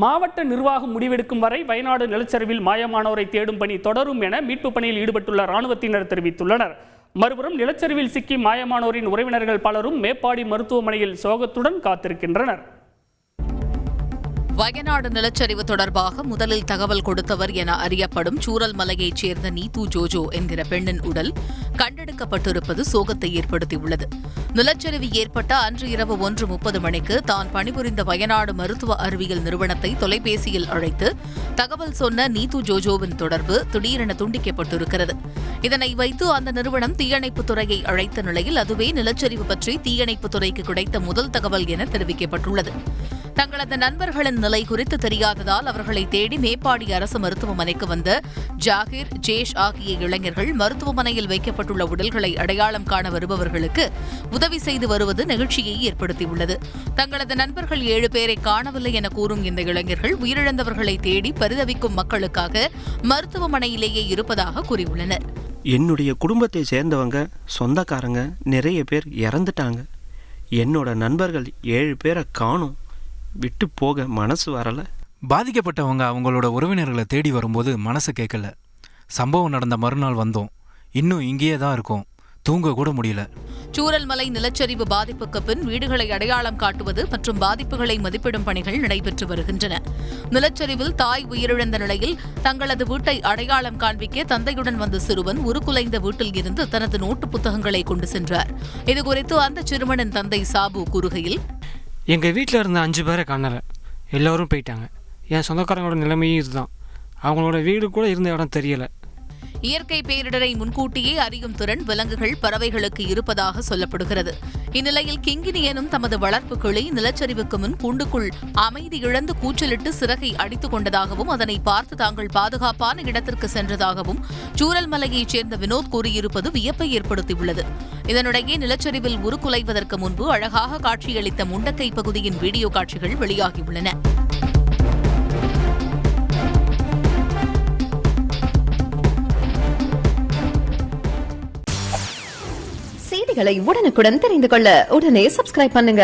மாவட்ட நிர்வாகம் முடிவெடுக்கும் வரை வயநாடு நிலச்சரிவில் மாயமானோரை தேடும் பணி தொடரும் என மீட்பு பணியில் ஈடுபட்டுள்ள இராணுவத்தினர் தெரிவித்துள்ளனர். மறுபுறம் நிலச்சரிவில் சிக்கி மாயமானோரின் உறவினர்கள் பலரும் மேப்பாடி மருத்துவமனையில் சோகத்துடன் காத்திருக்கின்றனர். வயநாடு நிலச்சரிவு தொடர்பாக முதலில் தகவல் கொடுத்தவர் என அறியப்படும் சூரல்மலையைச் சேர்ந்த நீது ஜோஜோ என்கிற பெண்ணின் உடல் கண்டெடுக்கப்பட்டிருப்பது சோகத்தை ஏற்படுத்தியுள்ளது. நிலச்சரிவு ஏற்பட்ட அன்று இரவு 1:30 மணிக்கு தான் பணிபுரிந்த வயநாடு மருத்துவ அறிவியல் நிறுவனத்தை தொலைபேசியில் அழைத்து தகவல் சொன்ன நீது ஜோஜோவின் தொடர்பு திடீரென துண்டிக்கப்பட்டிருக்கிறது. இதனை வைத்து அந்த நிறுவனம் தீயணைப்புத் துறையை அழைத்த நிலையில் அதுவே நிலச்சரிவு பற்றி தீயணைப்புத் துறைக்கு கிடைத்த முதல் தகவல் என தெரிவிக்கப்பட்டுள்ளது. தங்களது நண்பர்களின் நிலை குறித்து தெரியாததால் அவர்களை தேடி மேப்பாடி அரசு மருத்துவமனைக்கு வந்த ஜாகிர், ஜேஷ் ஆகிய இளைஞர்கள் மருத்துவமனையில் வைக்கப்பட்டுள்ள உடல்களை அடையாளம் காண வருபவர்களுக்கு உதவி செய்து வருவது நெகிழ்ச்சியை ஏற்படுத்தியுள்ளது. தங்களது நண்பர்கள் 7 பேரை காணவில்லை என கூறும் இந்த இளைஞர்கள் உயிரிழந்தவர்களை தேடி பரிதவிக்கும் மக்களுக்காக மருத்துவமனையிலேயே இருப்பதாக கூறியுள்ளனர். என்னுடைய குடும்பத்தை சேர்ந்தவங்க சொந்தக்காரங்க நிறைய பேர் இறந்துட்டாங்க. என்னோட நண்பர்கள் 7 பேரை காணோம். விட்டு போக மனசு வரல. பாதிக்கப்பட்டவங்க அவங்களோட உறவினர்களை தேடி வரும்போது மனசு கேட்கல. சம்பவம் நடந்த மறுநாள் வந்தோம். இன்னும் இங்கேயே தான் இருக்கோம். தூங்க கூட முடியல. சூரல்மலை நிலச்சரிவு பாதிப்புக்கு பின் வீடுகளை அடையாளம் காட்டுவது மற்றும் பாதிப்புகளை மதிப்பிடும் பணிகள் நடைபெற்று வருகின்றன. நிலச்சரிவில் தாய் உயிரிழந்த நிலையில் தங்களது வீட்டை அடையாளம் காண்பிக்க தந்தையுடன் வந்த சிறுவன் உருக்குலைந்த வீட்டில் இருந்து தனது நோட்டு புத்தகங்களை கொண்டு சென்றார். இதுகுறித்து அந்த சிறுவனின் தந்தை சாபு கூறுகையில், எங்கள் வீட்டில் இருந்த 5 பேரை காணலை. எல்லோரும் போயிட்டாங்க. என் சொந்தக்காரங்களோட நிலைமையும் இதுதான். அவங்களோட வீடு கூட இருந்த இடம் தெரியலை. இயற்கை பேரிடரை முன்கூட்டியே அறியும் திறன் விலங்குகள், பறவைகளுக்கு இருப்பதாக சொல்லப்படுகிறது. இந்நிலையில் கிங்கினி எனும் தமது வளர்ப்பு கிளி நிலச்சரிவுக்கு முன் கூண்டுக்குள் அமைதி இழந்து கூச்சலிட்டு சிறகை அடித்துக் கொண்டதாகவும் அதனை பார்த்து தாங்கள் பாதுகாப்பான இடத்திற்கு சென்றதாகவும் சூரல்மலையைச் சேர்ந்த வினோத் கூறியிருப்பது வியப்பை ஏற்படுத்தியுள்ளது. இதனிடையே நிலச்சரிவில் உருக்குலைவதற்கு முன்பு அழகாக காட்சியளித்த முண்டக்கை பகுதியின் வீடியோ காட்சிகள் வெளியாகியுள்ளன. செய்திகளை உடனுக்குடன் தெரிந்து கொள்ள உடனே சப்ஸ்கிரைப் பண்ணுங்க.